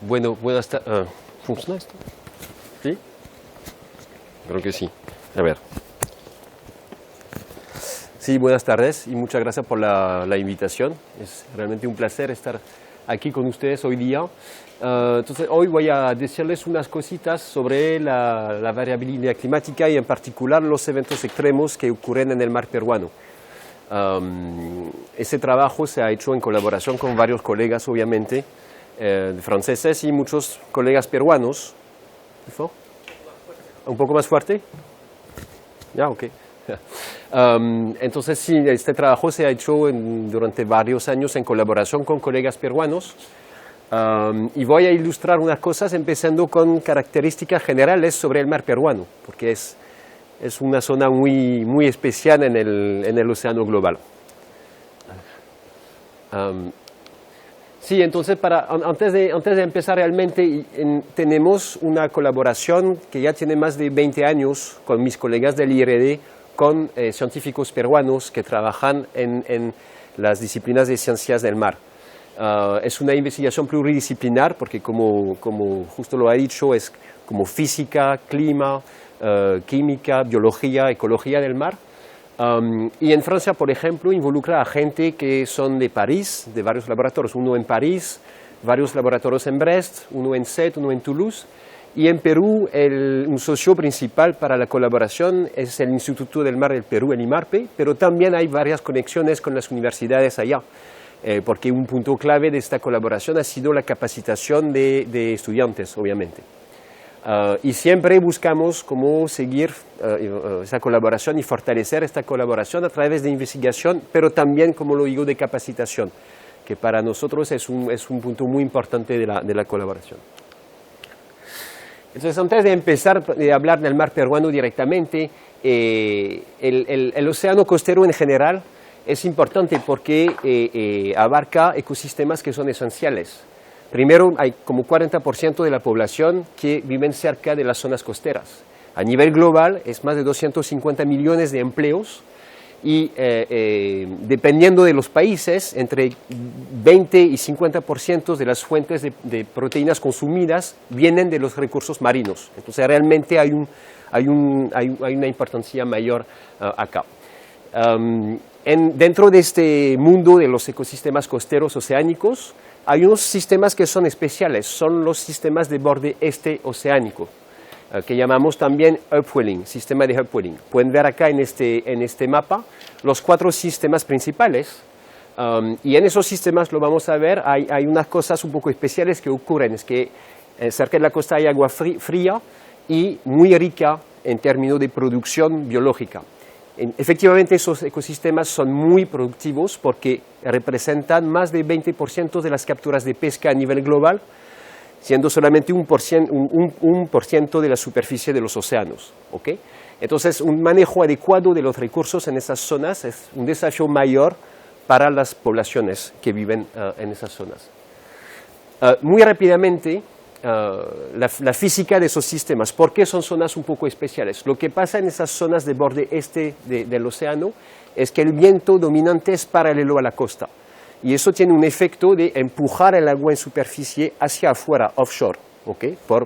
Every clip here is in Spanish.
Bueno, buenas tardes. ¿Funciona esto? ¿Sí? Creo que sí. A ver. Sí, buenas tardes y muchas gracias por la invitación. Es realmente un placer estar aquí con ustedes hoy día. Entonces, hoy voy a decirles unas cositas sobre la variabilidad climática y en particular los eventos extremos que ocurren en el mar peruano. Ese trabajo se ha hecho en colaboración con varios colegas, obviamente, franceses y muchos colegas peruanos. ¿Un poco más fuerte? Ya, ok. Entonces, sí, este trabajo se ha hecho durante varios años en colaboración con colegas peruanos. Y voy a ilustrar unas cosas empezando con características generales sobre el mar peruano, porque es una zona muy especial en el océano global. Sí, entonces antes de empezar realmente tenemos una colaboración que ya tiene más de 20 años con mis colegas del IRD, con científicos peruanos que trabajan en las disciplinas de ciencias del mar. Es una investigación pluridisciplinar porque como justo lo ha dicho, es como física, clima, química, biología, ecología del mar. Y en Francia, por ejemplo, involucra a gente que son de París, de varios laboratorios, uno en París, varios laboratorios en Brest, uno en Sète, uno en Toulouse. Y en Perú, un socio principal para la colaboración es el Instituto del Mar del Perú, el IMARPE, pero también hay varias conexiones con las universidades allá, porque un punto clave de esta colaboración ha sido la capacitación de estudiantes, obviamente. Y siempre buscamos cómo seguir esa colaboración y fortalecer esta colaboración a través de investigación, pero también, como lo digo, de capacitación, que para nosotros es un punto muy importante de la colaboración. Entonces, antes de empezar a hablar del mar peruano directamente, el océano costero en general es importante porque abarca ecosistemas que son esenciales. Primero, hay como 40% de la población que viven cerca de las zonas costeras. A nivel global es más de 250 millones de empleos y dependiendo de los países, entre 20 y 50% de las fuentes de proteínas consumidas vienen de los recursos marinos. Entonces realmente hay una importancia mayor acá. Dentro de este mundo de los ecosistemas costeros oceánicos, hay unos sistemas que son especiales, son los sistemas de borde este oceánico, que llamamos también upwelling, sistema de upwelling. Pueden ver acá en este mapa los 4 sistemas principales, y en esos sistemas lo vamos a ver, hay unas cosas un poco especiales que ocurren, es que cerca de la costa hay agua fría y muy rica en términos de producción biológica. Efectivamente, esos ecosistemas son muy productivos porque representan más de 20% de las capturas de pesca a nivel global, siendo solamente un por ciento de la superficie de los océanos. ¿Okay? Entonces, un manejo adecuado de los recursos en esas zonas es un desafío mayor para las poblaciones que viven en esas zonas. Muy rápidamente, la física de esos sistemas. ¿Por qué son zonas un poco especiales? Lo que pasa en esas zonas de borde este del océano es que el viento dominante es paralelo a la costa y eso tiene un efecto de empujar el agua en superficie hacia afuera, offshore, ¿okay? Por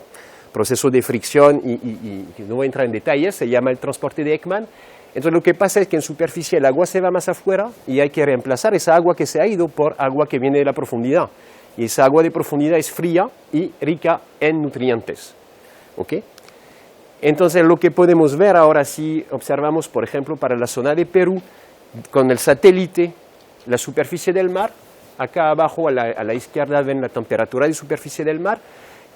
proceso de fricción y no voy a entrar en detalles, se llama el transporte de Ekman. Entonces lo que pasa es que en superficie el agua se va más afuera y hay que reemplazar esa agua que se ha ido por agua que viene de la profundidad. Y esa agua de profundidad es fría y rica en nutrientes. ¿Okay? Entonces, lo que podemos ver ahora si observamos, por ejemplo, para la zona de Perú, con el satélite, la superficie del mar, acá abajo a la izquierda ven la temperatura de superficie del mar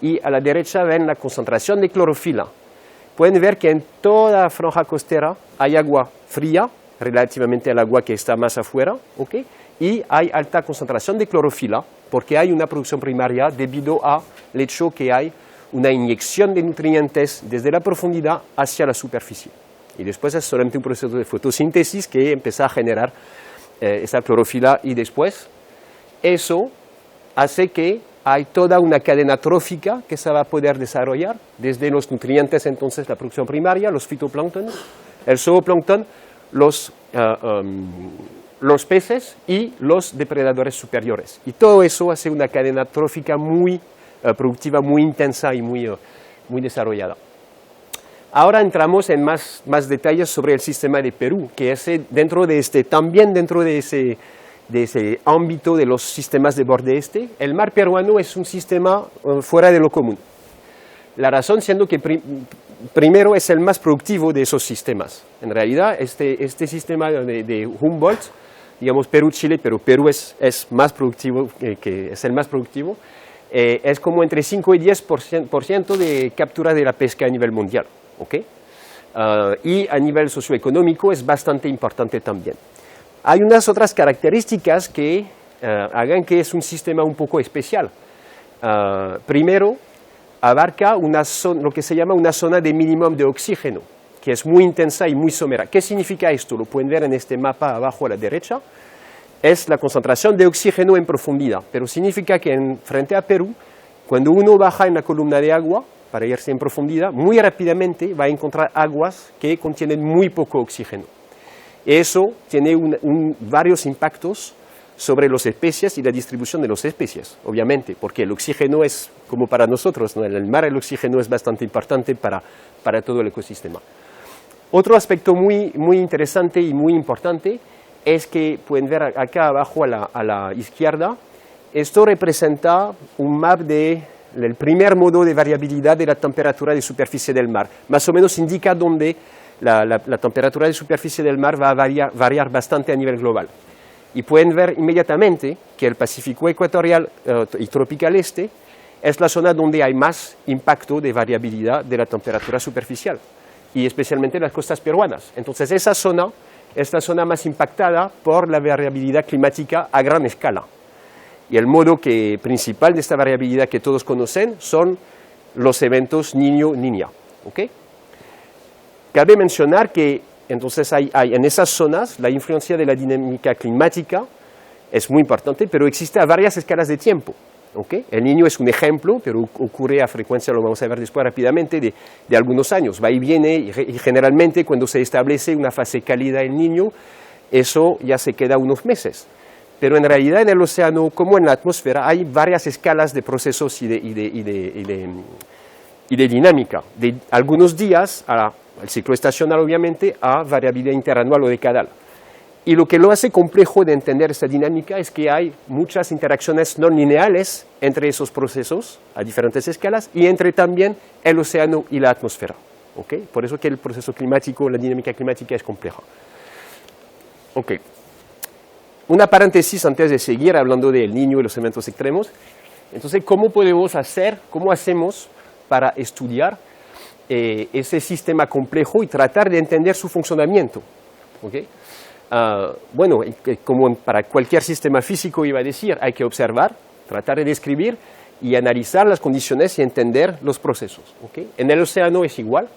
y a la derecha ven la concentración de clorofila. Pueden ver que en toda la franja costera hay agua fría, relativamente al agua que está más afuera, ¿okay? Y hay alta concentración de clorofila, porque hay una producción primaria debido al hecho que hay una inyección de nutrientes desde la profundidad hacia la superficie. Y después es solamente un proceso de fotosíntesis que empieza a generar esa clorofila y después eso hace que hay toda una cadena trófica que se va a poder desarrollar desde los nutrientes, entonces la producción primaria, los fitoplancton, el zooplancton, los peces y los depredadores superiores. Y todo eso hace una cadena trófica muy productiva muy intensa y muy desarrollada. Ahora entramos en más detalles sobre el sistema de Perú, que es también dentro de ese ámbito de los sistemas de borde este. El mar peruano es un sistema fuera de lo común. La razón siendo que primero es el más productivo de esos sistemas. En realidad, este sistema de Humboldt, digamos Perú-Chile, pero Perú es más productivo, es el más productivo, es como entre 5 y 10% de captura de la pesca a nivel mundial. ¿Okay? Y a nivel socioeconómico es bastante importante también. Hay unas otras características que hagan que es un sistema un poco especial. Primero, abarca lo que se llama una zona de mínimo de oxígeno, que es muy intensa y muy somera. ¿Qué significa esto? Lo pueden ver en este mapa abajo a la derecha. Es la concentración de oxígeno en profundidad, pero significa que frente a Perú, cuando uno baja en la columna de agua, para irse en profundidad, muy rápidamente va a encontrar aguas que contienen muy poco oxígeno. Eso tiene varios impactos sobre las especies y la distribución de las especies, obviamente, porque el oxígeno es como para nosotros, ¿no? En el mar el oxígeno es bastante importante para todo el ecosistema. Otro aspecto muy interesante y muy importante es que pueden ver acá abajo a la izquierda, esto representa un map del primer modo de variabilidad de la temperatura de superficie del mar. Más o menos indica dónde la temperatura de superficie del mar va a variar bastante a nivel global. Y pueden ver inmediatamente que el Pacífico ecuatorial y tropical este es la zona donde hay más impacto de variabilidad de la temperatura superficial, y especialmente las costas peruanas. Entonces esa zona es la zona más impactada por la variabilidad climática a gran escala. Y el modo principal de esta variabilidad que todos conocen son los eventos Niño-Niña. ¿Okay? Cabe mencionar que entonces hay en esas zonas la influencia de la dinámica climática es muy importante, pero existe a varias escalas de tiempo. ¿Okay? El Niño es un ejemplo, pero ocurre a frecuencia, lo vamos a ver después rápidamente, de algunos años. Va y viene, y generalmente cuando se establece una fase cálida en Niño, eso ya se queda unos meses. Pero en realidad en el océano, como en la atmósfera, hay varias escalas de procesos y de dinámica. De algunos días al ciclo estacional, obviamente, a variabilidad interanual o decadal. Y lo que lo hace complejo de entender esta dinámica es que hay muchas interacciones no lineales entre esos procesos a diferentes escalas y entre también el océano y la atmósfera. ¿Okay? Por eso que el proceso climático, la dinámica climática es compleja. Okay. Una paréntesis antes de seguir hablando del Niño y los eventos extremos. Entonces, ¿cómo hacemos para estudiar ese sistema complejo y tratar de entender su funcionamiento? ¿Okay? Bueno, como para cualquier sistema físico iba a decir, hay que observar, tratar de describir y analizar las condiciones y entender los procesos. ¿Okay? En el océano es igual,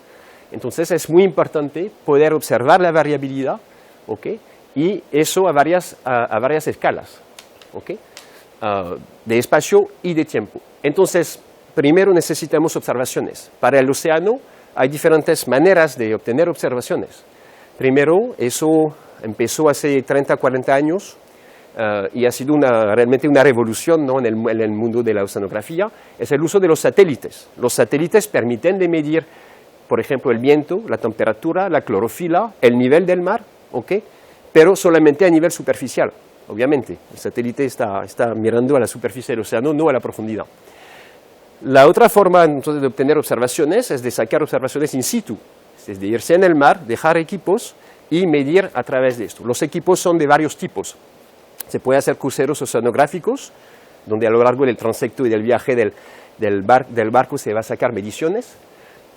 entonces es muy importante poder observar la variabilidad, ¿okay? Y eso a varias escalas, ¿okay? De espacio y de tiempo. Entonces, primero necesitamos observaciones. Para el océano hay diferentes maneras de obtener observaciones. Primero, eso empezó hace 30, 40 años y ha sido realmente una revolución, ¿no? en el mundo de la oceanografía, es el uso de los satélites. Los satélites permiten de medir, por ejemplo, el viento, la temperatura, la clorofila, el nivel del mar, ¿okay? Pero solamente a nivel superficial, obviamente. El satélite está mirando a la superficie del océano, no a la profundidad. La otra forma entonces de obtener observaciones es de sacar observaciones in situ, es de irse en el mar, dejar equipos y medir a través de esto. Los equipos son de varios tipos. Se puede hacer cruceros oceanográficos, donde a lo largo del transecto y del viaje del barco se va a sacar mediciones.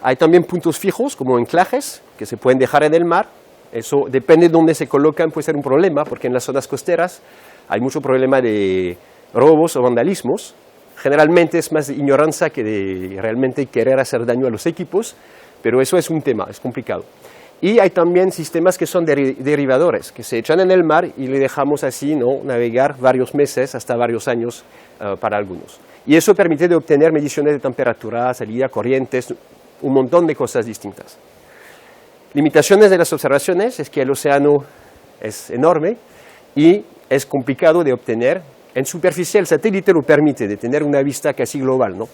Hay también puntos fijos, como anclajes, que se pueden dejar en el mar. Eso depende de dónde se colocan, puede ser un problema, porque en las zonas costeras hay mucho problema de robos o vandalismos. Generalmente es más de ignorancia que de realmente querer hacer daño a los equipos, pero eso es un tema, es complicado. Y hay también sistemas que son derivadores, que se echan en el mar y le dejamos así, ¿no?, navegar varios meses, hasta varios años para algunos. Y eso permite de obtener mediciones de temperatura, salida, corrientes, un montón de cosas distintas. Limitaciones de las observaciones es que el océano es enorme y es complicado de obtener En superficie el satélite lo permite, de tener una vista casi global, ¿no?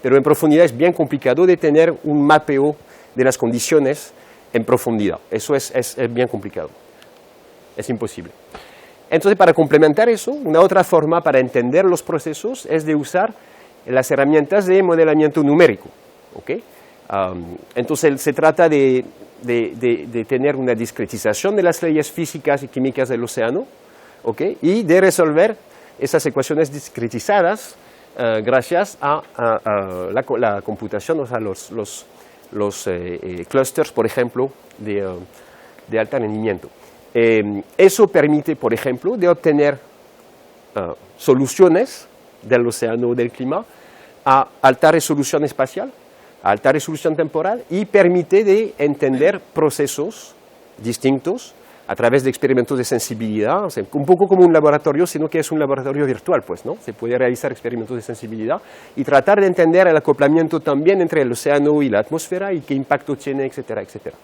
Pero en profundidad es bien complicado de tener un mapeo de las condiciones en profundidad. Eso es bien complicado, es imposible. Entonces, para complementar eso, una otra forma para entender los procesos es de usar las herramientas de modelamiento numérico, ¿okay? Entonces, se trata de tener una discretización de las leyes físicas y químicas del océano, ¿okay? Y de resolver esas ecuaciones discretizadas gracias a la computación, o sea, los clusters, por ejemplo, de alto rendimiento. Eso permite, por ejemplo, de obtener soluciones del océano o del clima a alta resolución espacial, a alta resolución temporal, y permite de entender procesos distintos a través de experimentos de sensibilidad, o sea, un poco como un laboratorio, sino que es un laboratorio virtual, pues, ¿no? Se puede realizar experimentos de sensibilidad y tratar de entender el acoplamiento también entre el océano y la atmósfera y qué impacto tiene, etcétera, etcétera.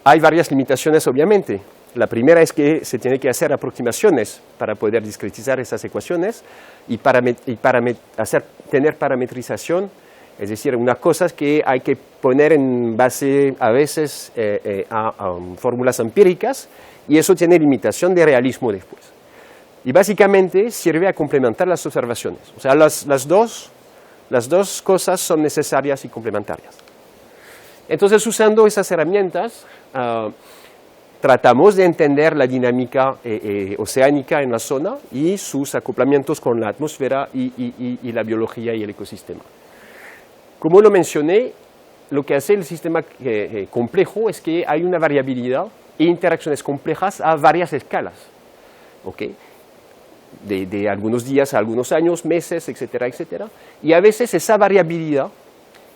Hay varias limitaciones, obviamente. La primera es que se tiene que hacer aproximaciones para poder discretizar esas ecuaciones y tener parametrización. Es decir, una cosa es que hay que poner en base a veces a fórmulas empíricas, y eso tiene limitación de realismo después. Y básicamente sirve a complementar las observaciones. O sea, las dos cosas son necesarias y complementarias. Entonces, usando esas herramientas, tratamos de entender la dinámica oceánica en la zona y sus acoplamientos con la atmósfera y la biología y el ecosistema. Como lo mencioné, lo que hace el sistema complejo es que hay una variabilidad e interacciones complejas a varias escalas, ¿okay? De algunos días a algunos años, meses, etcétera, etcétera. Y a veces esa variabilidad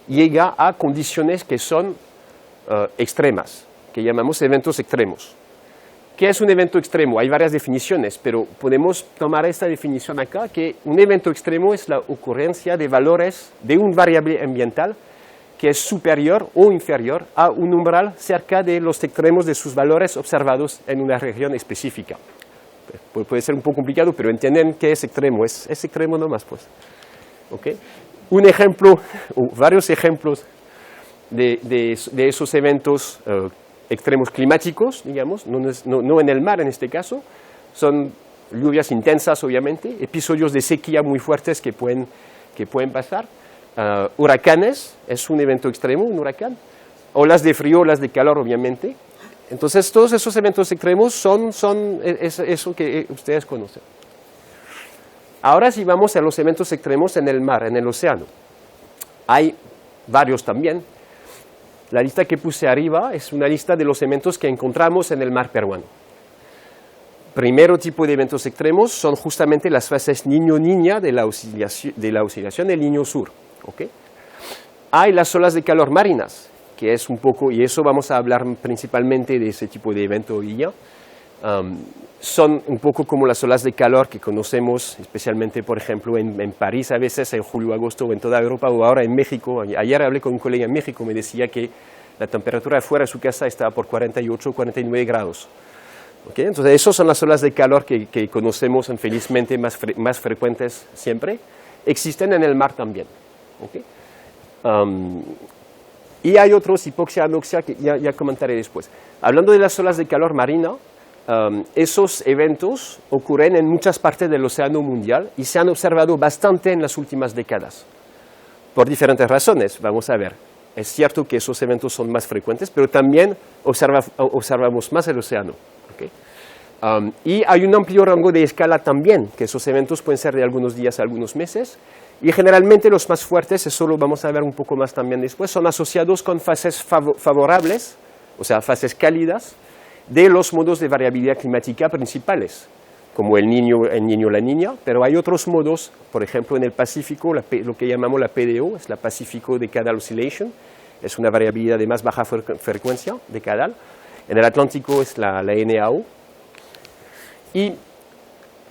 llega a condiciones que son extremas, que llamamos eventos extremos. ¿Qué es un evento extremo? Hay varias definiciones, pero podemos tomar esta definición acá, que un evento extremo es la ocurrencia de valores de un variable ambiental que es superior o inferior a un umbral cerca de los extremos de sus valores observados en una región específica. Puede ser un poco complicado, pero entienden qué es extremo. Es extremo nomás, pues. ¿Okay? Un ejemplo, o varios ejemplos de esos eventos extremos climáticos, digamos, no en el mar en este caso, son lluvias intensas, obviamente, episodios de sequía muy fuertes que pueden pasar, huracanes, es un evento extremo, un huracán, olas de frío, olas de calor, obviamente. Entonces, todos esos eventos extremos son eso que ustedes conocen. Ahora sí vamos a los eventos extremos en el mar, en el océano. Hay varios también. La lista que puse arriba es una lista de los eventos que encontramos en el mar peruano. Primero tipo de eventos extremos son justamente las fases niño-niña de la oscilación del Niño Sur. ¿Okay? Hay las olas de calor marinas, que es un poco, y eso vamos a hablar principalmente de ese tipo de evento hoy día. Son un poco como las olas de calor que conocemos, especialmente, por ejemplo, en París a veces, en julio, agosto, o en toda Europa, o ahora en México. Ayer hablé con un colega en México, me decía que la temperatura afuera de su casa estaba por 48 49 grados. ¿Okay? Entonces, esas son las olas de calor que conocemos, felizmente, más frecuentes siempre. Existen en el mar también. ¿Okay? Y hay otros, hipoxia, anoxia, que ya comentaré después. Hablando de las olas de calor marina, esos eventos ocurren en muchas partes del océano mundial y se han observado bastante en las últimas décadas, por diferentes razones. Vamos a ver, es cierto que esos eventos son más frecuentes, pero también observamos más el océano. ¿Okay? Y hay un amplio rango de escala también, que esos eventos pueden ser de algunos días a algunos meses, y generalmente los más fuertes, eso lo vamos a ver un poco más también después, son asociados con fases favorables, o sea, fases cálidas, de los modos de variabilidad climática principales, como el niño, la niña, pero hay otros modos, por ejemplo, en el Pacífico, lo que llamamos la PDO, es la Pacific Decadal Oscillation, es una variabilidad de más baja frecuencia decadal. En el Atlántico es la NAO. Y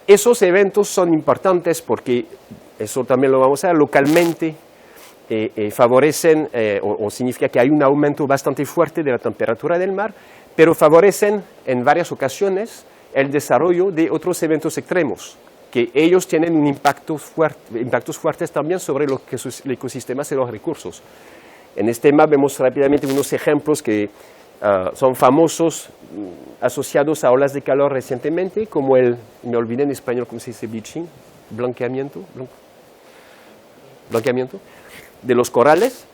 esos eventos son importantes porque, eso también lo vamos a ver, localmente favorecen o significa que hay un aumento bastante fuerte de la temperatura del mar, pero favorecen en varias ocasiones el desarrollo de otros eventos extremos, que ellos tienen un impactos fuertes también sobre lo que sus ecosistemas y los recursos. En este tema vemos rápidamente unos ejemplos que son famosos asociados a olas de calor recientemente, como me olvidé en español cómo se dice bleaching, blanqueamiento de los corales,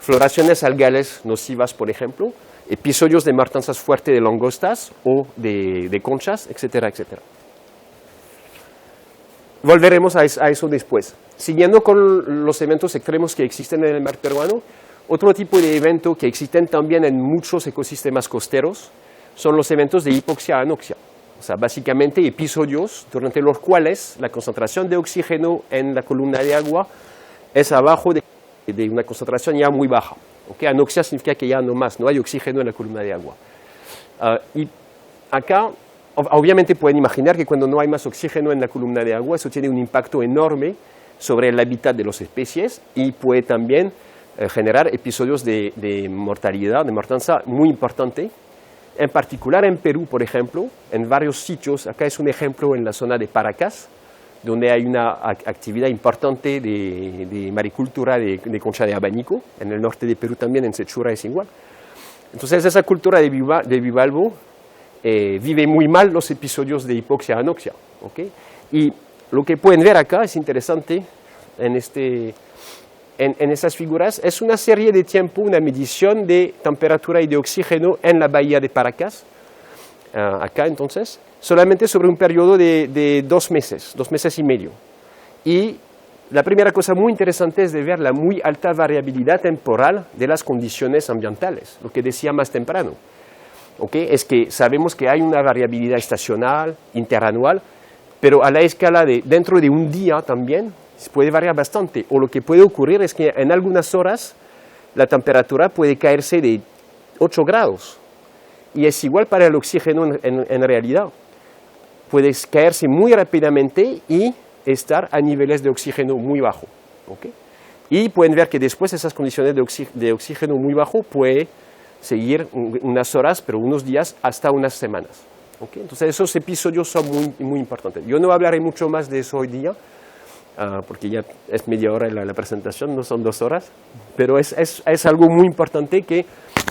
floraciones algales nocivas, por ejemplo, episodios de matanzas fuertes de langostas o de conchas, etcétera, etcétera. Volveremos a eso después. Siguiendo con los eventos extremos que existen en el mar peruano, otro tipo de evento que existen también en muchos ecosistemas costeros son los eventos de hipoxia-anoxia. O sea, básicamente episodios durante los cuales la concentración de oxígeno en la columna de agua es abajo de una concentración ya muy baja. ¿Okay? Anoxia significa que ya no hay oxígeno en la columna de agua. Y acá, obviamente pueden imaginar que cuando no hay más oxígeno en la columna de agua, eso tiene un impacto enorme sobre el hábitat de las especies y puede también generar episodios de mortalidad, de matanza muy importante. En particular en Perú, por ejemplo, en varios sitios, acá es un ejemplo en la zona de Paracas, donde hay una actividad importante de maricultura de concha de abanico, en el norte de Perú también, en Sechura es igual. Entonces esa cultura de bivalvo vive muy mal los episodios de hipoxia-anoxia. ¿Okay? Y lo que pueden ver acá es interesante en estas figuras, es una serie de tiempo, una medición de temperatura y de oxígeno en la bahía de Paracas, acá entonces, solamente sobre un periodo de 2 meses y medio. Y la primera cosa muy interesante es de ver la muy alta variabilidad temporal de las condiciones ambientales, lo que decía más temprano. ¿Okay? Es que sabemos que hay una variabilidad estacional, interanual, pero a la escala dentro de un día también puede variar bastante, o lo que puede ocurrir es que en algunas horas la temperatura puede caerse de 8 grados, y es igual para el oxígeno en realidad. Puede caerse muy rápidamente y estar a niveles de oxígeno muy bajo. ¿Okay? Y pueden ver que después esas condiciones de oxígeno muy bajo puede seguir unas horas, pero unos días hasta unas semanas. ¿Okay? Entonces esos episodios son muy, muy importantes. Yo no hablaré mucho más de eso hoy día, porque ya es media hora la presentación, no son 2 horas, pero es algo muy importante que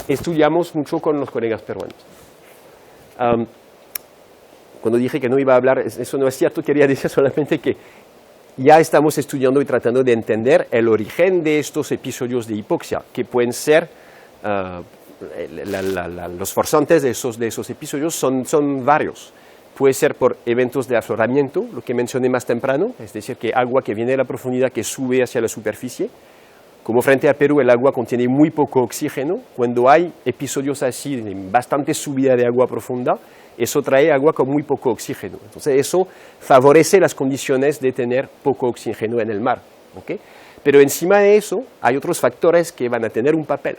estudiamos mucho con los colegas peruanos. Cuando dije que no iba a hablar, eso no es cierto, quería decir solamente que ya estamos estudiando y tratando de entender el origen de estos episodios de hipoxia, que pueden ser, los forzantes de esos episodios son varios. Puede ser por eventos de afloramiento, lo que mencioné más temprano, es decir, que agua que viene de la profundidad que sube hacia la superficie. Como frente a Perú el agua contiene muy poco oxígeno, cuando hay episodios así de bastante subida de agua profunda, eso trae agua con muy poco oxígeno. Entonces eso favorece las condiciones de tener poco oxígeno en el mar. ¿Okay? Pero encima de eso hay otros factores que van a tener un papel.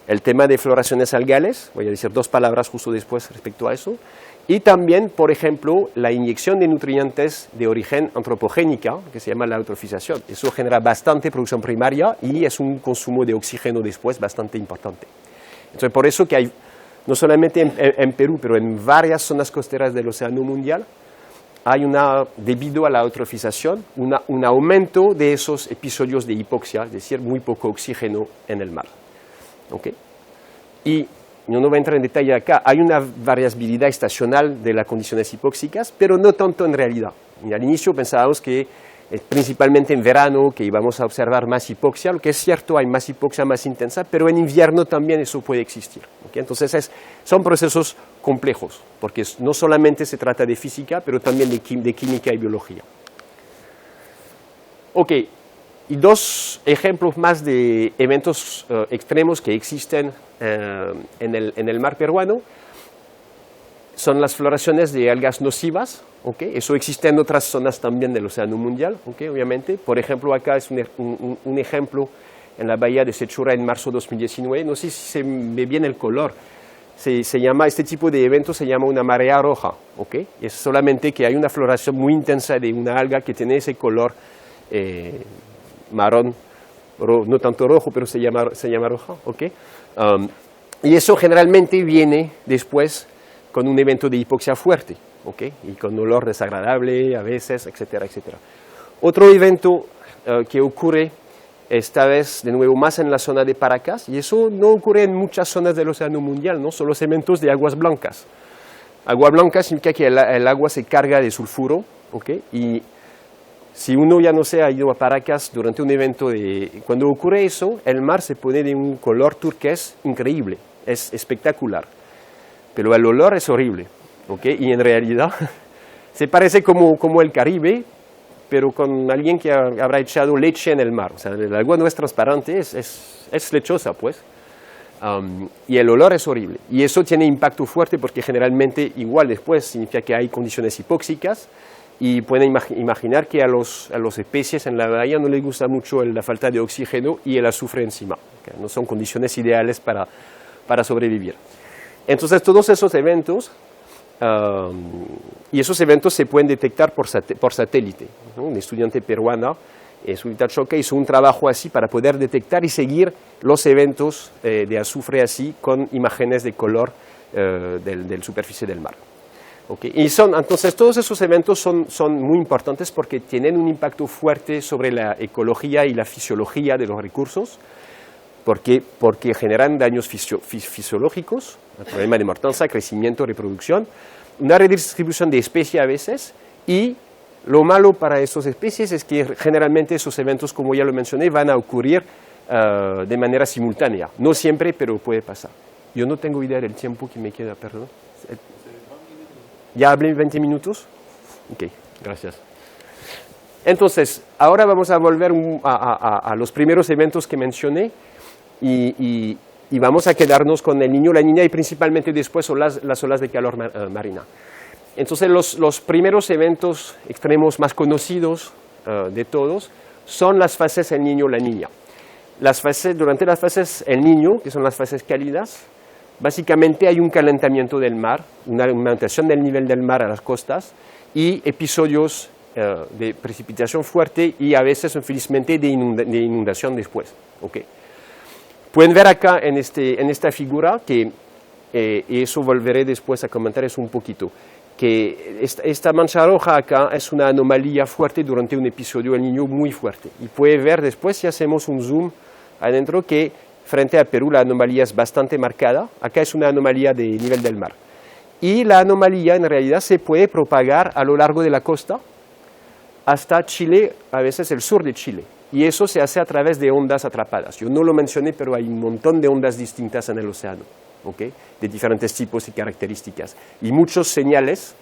El tema de floraciones algales, voy a decir 2 palabras justo después respecto a eso, y también, por ejemplo, la inyección de nutrientes de origen antropogénica, que se llama la eutrofización. Eso genera bastante producción primaria y es un consumo de oxígeno después bastante importante. Entonces, por eso que hay, no solamente en Perú, pero en varias zonas costeras del Océano Mundial, hay debido a la eutrofización, un aumento de esos episodios de hipoxia, es decir, muy poco oxígeno en el mar. ¿Okay? Y yo no voy a entrar en detalle acá, hay una variabilidad estacional de las condiciones hipóxicas, pero no tanto en realidad. Y al inicio pensábamos que principalmente en verano que íbamos a observar más hipoxia, lo que es cierto, hay más hipoxia más intensa, pero en invierno también eso puede existir. ¿Okay? Entonces son procesos complejos, porque no solamente se trata de física, pero también de química y biología. Ok, y 2 ejemplos más de eventos extremos que existen en el mar peruano son las floraciones de algas nocivas. ¿Okay? Eso existe en otras zonas también del Océano Mundial, ¿okay? Obviamente. Por ejemplo, acá es un ejemplo en la bahía de Sechura en marzo de 2019. No sé si se ve bien el color. Este tipo de evento se llama una marea roja. ¿Okay? Es solamente que hay una floración muy intensa de una alga que tiene ese color marrón, no tanto rojo, pero se llama roja. ¿Okay? Y eso generalmente viene después con un evento de hipoxia fuerte. ¿okay? Y con olor desagradable a veces, etcétera, etcétera. Otro evento que ocurre esta vez de nuevo más en la zona de Paracas, y eso no ocurre en muchas zonas del océano mundial, ¿no? Son los eventos de aguas blancas. Agua blanca significa que el agua se carga de sulfuro, ¿okay? Y si uno ya no se ha ido a Paracas durante un evento cuando ocurre eso, el mar se pone de un color turqués increíble, es espectacular, pero el olor es horrible, ¿okay? Y en realidad se parece como el Caribe, pero con alguien que habrá echado leche en el mar. O sea, el agua no es transparente, es lechosa, pues. Y el olor es horrible. Y eso tiene impacto fuerte porque generalmente igual después significa que hay condiciones hipóxicas y pueden imaginar que a los especies en la bahía no les gusta mucho la falta de oxígeno y el azufre encima. ¿Okay? No son condiciones ideales para sobrevivir. Entonces todos esos eventos y esos eventos se pueden detectar por satélite, ¿no? Un estudiante peruana, Zulita Choca, hizo un trabajo así para poder detectar y seguir los eventos de azufre así con imágenes de color del superficie del mar. ¿Okay? Y entonces todos esos eventos son muy importantes porque tienen un impacto fuerte sobre la ecología y la fisiología de los recursos, porque generan daños fisiológicos, el problema de mortalidad, crecimiento, reproducción, una redistribución de especies a veces, y lo malo para esas especies es que generalmente esos eventos, como ya lo mencioné, van a ocurrir de manera simultánea. No siempre, pero puede pasar. Yo no tengo idea del tiempo que me queda, perdón. ¿Ya hablé 20 minutos? Ok, gracias. Entonces, ahora vamos a volver a los primeros eventos que mencioné. Y vamos a quedarnos con el niño, la niña y principalmente después las olas de calor marina. Entonces los primeros eventos extremos más conocidos de todos son las fases el niño, la niña. Durante las fases el niño, que son las fases cálidas, básicamente hay un calentamiento del mar, una aumentación del nivel del mar a las costas y episodios de precipitación fuerte y a veces, infelizmente, de inundación después. ¿Okay? Pueden ver acá en esta figura que, y eso volveré después a comentar eso un poquito, que esta mancha roja acá es una anomalía fuerte durante un episodio del niño muy fuerte. Y puede ver después, si hacemos un zoom adentro, que frente a Perú la anomalía es bastante marcada. Acá es una anomalía de nivel del mar. Y la anomalía en realidad se puede propagar a lo largo de la costa hasta Chile, a veces el sur de Chile. Y eso se hace a través de ondas atrapadas. Yo no lo mencioné, pero hay un montón de ondas distintas en el océano, ¿okay? De diferentes tipos y características. Y muchos señales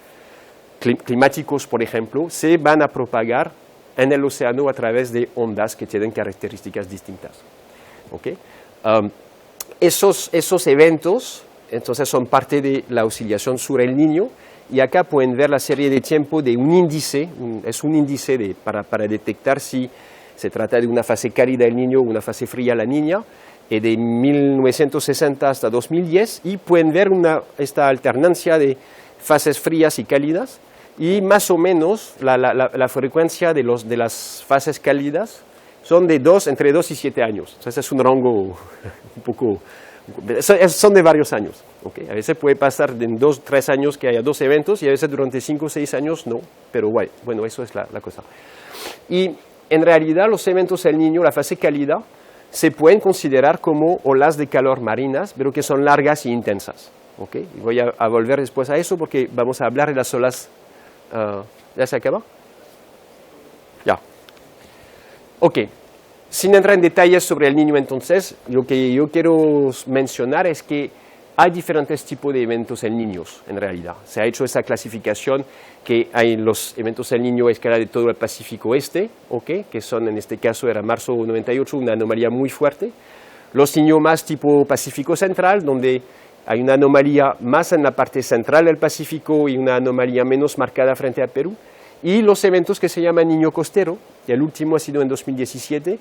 climáticos, por ejemplo, se van a propagar en el océano a través de ondas que tienen características distintas. ¿Okay? Esos eventos, entonces, son parte de la oscilación sur el niño. Y acá pueden ver la serie de tiempo de un índice, es un índice para detectar si se trata de una fase cálida del niño o una fase fría la niña, de 1960 hasta 2010, y pueden ver esta alternancia de fases frías y cálidas, y más o menos la frecuencia de las fases cálidas son entre 2 y 7 años. Entonces es un rango un poco, son de varios años. ¿Okay? A veces puede pasar en 2 o 3 años que haya 2 eventos, y a veces durante 5 o 6 años no, pero bueno, eso es la cosa. Y en realidad los eventos del niño, la fase cálida, se pueden considerar como olas de calor marinas, pero que son largas e intensas. ¿Okay? Y voy a volver después a eso porque vamos a hablar de las olas. ¿Ya se acaba? Ya. Ok. Sin entrar en detalles sobre el niño, entonces, lo que yo quiero mencionar es que hay diferentes tipos de eventos en niños, en realidad. Se ha hecho esa clasificación que hay los eventos del niño a escala de todo el Pacífico Este, ¿okay? Que son, en este caso, era marzo 98, una anomalía muy fuerte. Los niños más tipo Pacífico Central, donde hay una anomalía más en la parte central del Pacífico y una anomalía menos marcada frente a Perú. Y los eventos que se llaman niño costero, que el último ha sido en 2017,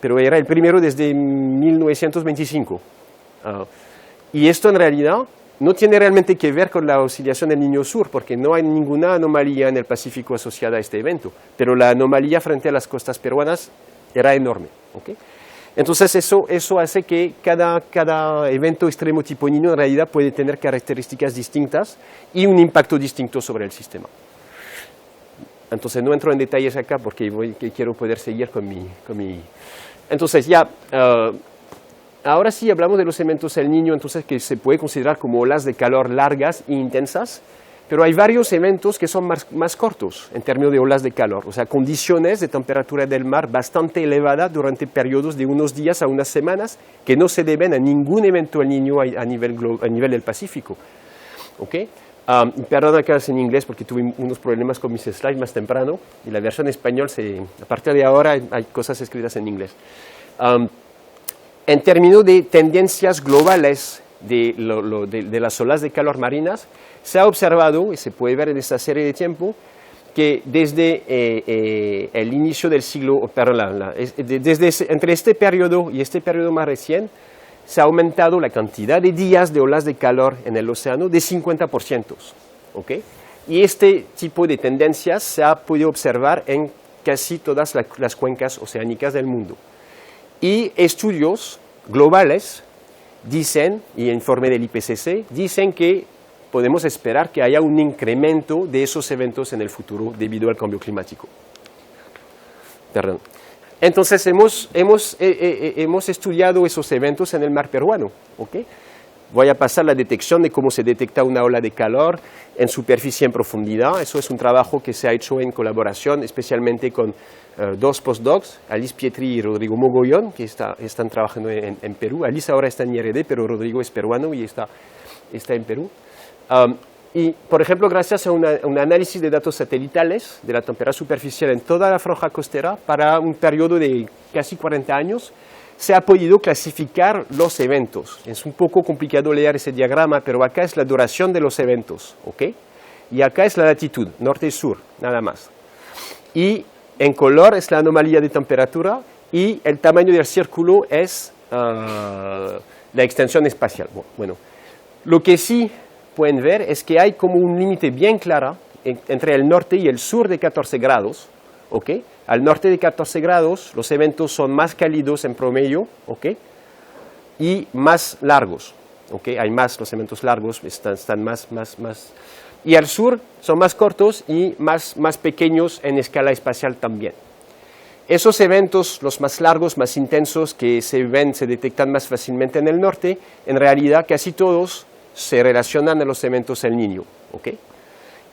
pero era el primero desde 1925. Y esto en realidad no tiene realmente que ver con la oscilación del niño sur, porque no hay ninguna anomalía en el Pacífico asociada a este evento, pero la anomalía frente a las costas peruanas era enorme. ¿Okay? Entonces eso hace que cada evento extremo tipo niño en realidad puede tener características distintas y un impacto distinto sobre el sistema. Entonces no entro en detalles acá porque quiero poder seguir con mi... Entonces ya, ahora sí hablamos de los eventos El Niño, entonces que se puede considerar como olas de calor largas e intensas, pero hay varios eventos que son más cortos en términos de olas de calor, o sea, condiciones de temperatura del mar bastante elevada durante periodos de unos días a unas semanas que no se deben a ningún evento El Niño a nivel del Pacífico. ¿Okay? Perdón acá en inglés porque tuve unos problemas con mis slides más temprano y la versión en español, a partir de ahora hay cosas escritas en inglés. En términos de tendencias globales de las olas de calor marinas, se ha observado, y se puede ver en esta serie de tiempo, que desde el inicio del siglo, entre este periodo y este periodo más recién, se ha aumentado la cantidad de días de olas de calor en el océano de 50%. ¿Okay? Y este tipo de tendencias se ha podido observar en casi todas las cuencas oceánicas del mundo. Y estudios globales dicen, y informe del IPCC, dicen que podemos esperar que haya un incremento de esos eventos en el futuro debido al cambio climático. Perdón. Entonces hemos estudiado esos eventos en el mar peruano. ¿Okay? Voy a pasar la detección de cómo se detecta una ola de calor en superficie en profundidad. Eso es un trabajo que se ha hecho en colaboración, especialmente con dos postdocs, Alice Pietri y Rodrigo Mogollón, que están trabajando en Perú. Alice ahora está en IRD, pero Rodrigo es peruano y está en Perú. Y, por ejemplo, gracias a un análisis de datos satelitales de la temperatura superficial en toda la franja costera para un periodo de casi 40 años, se ha podido clasificar los eventos. Es un poco complicado leer ese diagrama, pero acá es la duración de los eventos, ¿ok? Y acá es la latitud, norte y sur, nada más. Y en color es la anomalía de temperatura y el tamaño del círculo es la extensión espacial. Bueno, lo que sí pueden ver es que hay como un límite bien claro entre el norte y el sur de 14 grados, ¿ok? Al norte de 14 grados los eventos son más cálidos en promedio, ¿ok? Y más largos, ¿ok? Hay más, los eventos largos están más. Y al sur son más cortos y más pequeños en escala espacial también. Esos eventos, los más largos, más intensos, que se detectan más fácilmente en el norte, en realidad casi todos se relacionan a los eventos El Niño, ¿ok?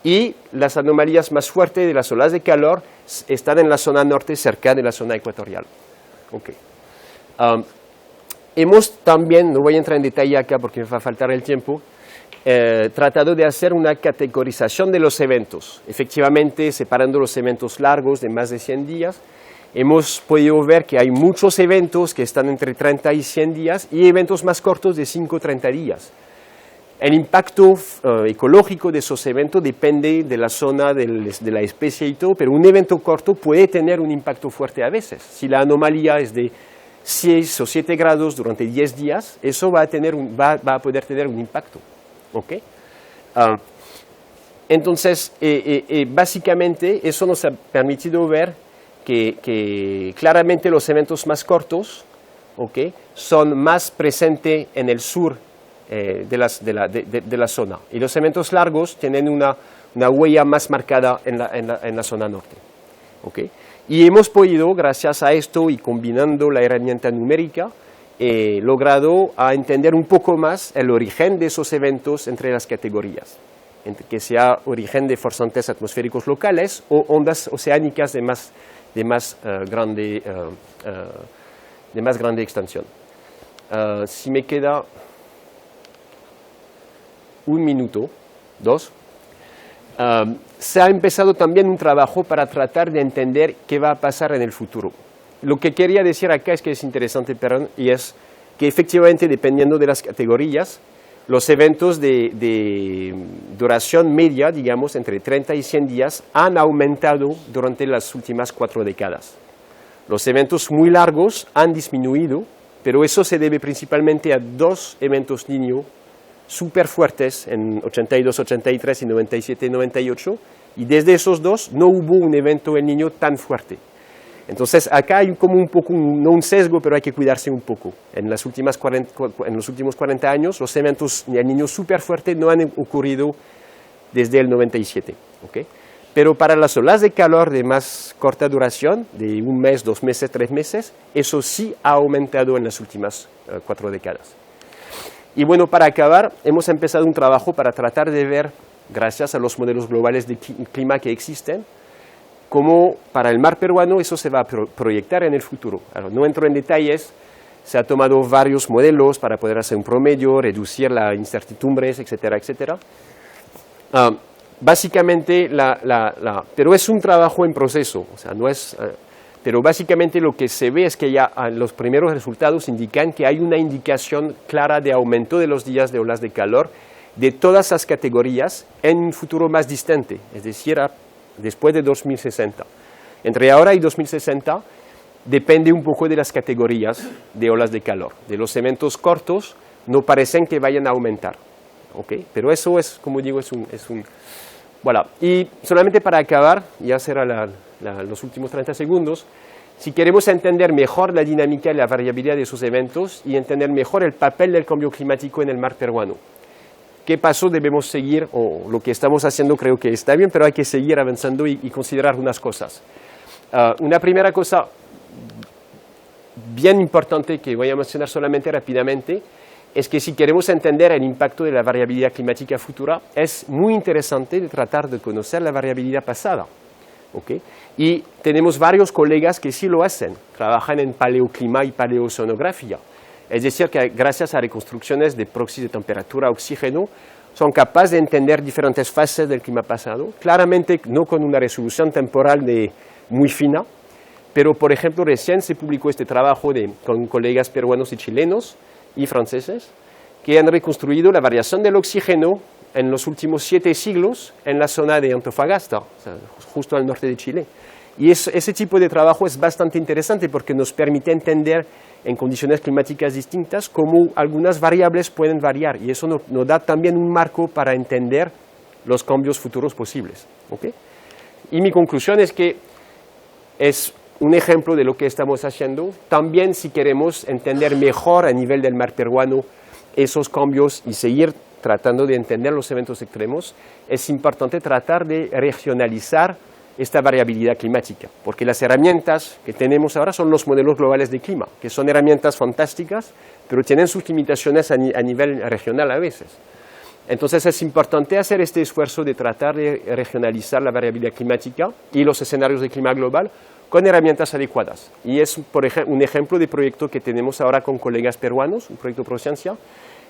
Y las anomalías más fuertes de las olas de calor están en la zona norte, cerca de la zona ecuatorial. Okay. Hemos también, no voy a entrar en detalle acá porque me va a faltar el tiempo, tratado de hacer una categorización de los eventos. Efectivamente, separando los eventos largos de más de 100 días, hemos podido ver que hay muchos eventos que están entre 30 y 100 días y eventos más cortos de 5 o 30 días. El impacto ecológico de esos eventos depende de la zona de la especie y todo, pero un evento corto puede tener un impacto fuerte a veces. Si la anomalía es de 6 o 7 grados durante 10 días, eso va a poder tener un impacto. ¿Okay? Entonces, básicamente, eso nos ha permitido ver que claramente los eventos más cortos, ¿okay?, son más presentes en el sur de la zona. Y los eventos largos tienen una huella más marcada en la zona norte. ¿Okay? Y hemos podido, gracias a esto y combinando la herramienta numérica, logrado entender un poco más el origen de esos eventos entre las categorías, que sea origen de forzantes atmosféricos locales o ondas oceánicas de más grande extensión. Si me queda un minuto, dos, se ha empezado también un trabajo para tratar de entender qué va a pasar en el futuro. Lo que quería decir acá es que es interesante, perdón, y es que efectivamente, dependiendo de las categorías, los eventos de duración media, digamos, entre 30 y 100 días, han aumentado durante las últimas 4 décadas. Los eventos muy largos han disminuido, pero eso se debe principalmente a 2 eventos Niño súper fuertes en 82, 83 y 97, 98, y desde esos 2 no hubo un evento El Niño tan fuerte. Entonces, acá hay como un poco, no un sesgo, pero hay que cuidarse un poco. En los últimos 40 años, los eventos de El Niño súper fuerte no han ocurrido desde el 97. ¿Okay? Pero para las olas de calor de más corta duración, de un mes, 2 meses, 3 meses, eso sí ha aumentado en las últimas 4 décadas. Y bueno, para acabar, hemos empezado un trabajo para tratar de ver, gracias a los modelos globales de clima que existen, cómo para el mar peruano eso se va a proyectar en el futuro. Ahora, no entro en detalles, se ha tomado varios modelos para poder hacer un promedio, reducir las incertidumbres, etcétera, etcétera. Básicamente, pero es un trabajo en proceso, o sea, no es, pero básicamente lo que se ve es que ya los primeros resultados indican que hay una indicación clara de aumento de los días de olas de calor de todas las categorías en un futuro más distante, es decir, después de 2060. Entre ahora y 2060 depende un poco de las categorías de olas de calor. De los eventos cortos no parecen que vayan a aumentar, ¿okay? Pero eso es, como digo, es un voilà. Y solamente para acabar, ya será los últimos 30 segundos, si queremos entender mejor la dinámica y la variabilidad de esos eventos y entender mejor el papel del cambio climático en el mar peruano, ¿qué paso debemos seguir? O lo que estamos haciendo creo que está bien, pero hay que seguir avanzando y considerar unas cosas. Una primera cosa bien importante que voy a mencionar solamente rápidamente es que si queremos entender el impacto de la variabilidad climática futura, es muy interesante de tratar de conocer la variabilidad pasada. ¿Okay? Y tenemos varios colegas que sí lo hacen, trabajan en paleoclima y paleoceanografía. Es decir, que gracias a reconstrucciones de proxies de temperatura, oxígeno, son capaces de entender diferentes fases del clima pasado, claramente no con una resolución temporal muy fina, pero por ejemplo recién se publicó este trabajo con colegas peruanos y chilenos y franceses, que han reconstruido la variación del oxígeno en los últimos 7 siglos en la zona de Antofagasta, o sea, justo al norte de Chile. Y ese tipo de trabajo es bastante interesante porque nos permite entender en condiciones climáticas distintas cómo algunas variables pueden variar, y eso nos da también un marco para entender los cambios futuros posibles. ¿Okay? Y mi conclusión es que es un ejemplo de lo que estamos haciendo. También si queremos entender mejor a nivel del mar peruano esos cambios y seguir tratando de entender los eventos extremos, es importante tratar de regionalizar esta variabilidad climática, porque las herramientas que tenemos ahora son los modelos globales de clima, que son herramientas fantásticas, pero tienen sus limitaciones a nivel regional a veces. Entonces es importante hacer este esfuerzo de tratar de regionalizar la variabilidad climática y los escenarios de clima global con herramientas adecuadas. Y es por ejemplo, un ejemplo de proyecto que tenemos ahora con colegas peruanos, un proyecto Prociencia,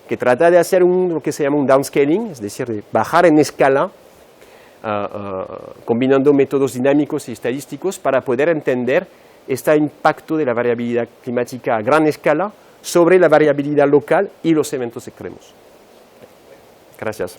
que trata de hacer lo que se llama un downscaling, es decir, de bajar en escala, combinando métodos dinámicos y estadísticos para poder entender este impacto de la variabilidad climática a gran escala sobre la variabilidad local y los eventos extremos. Gracias.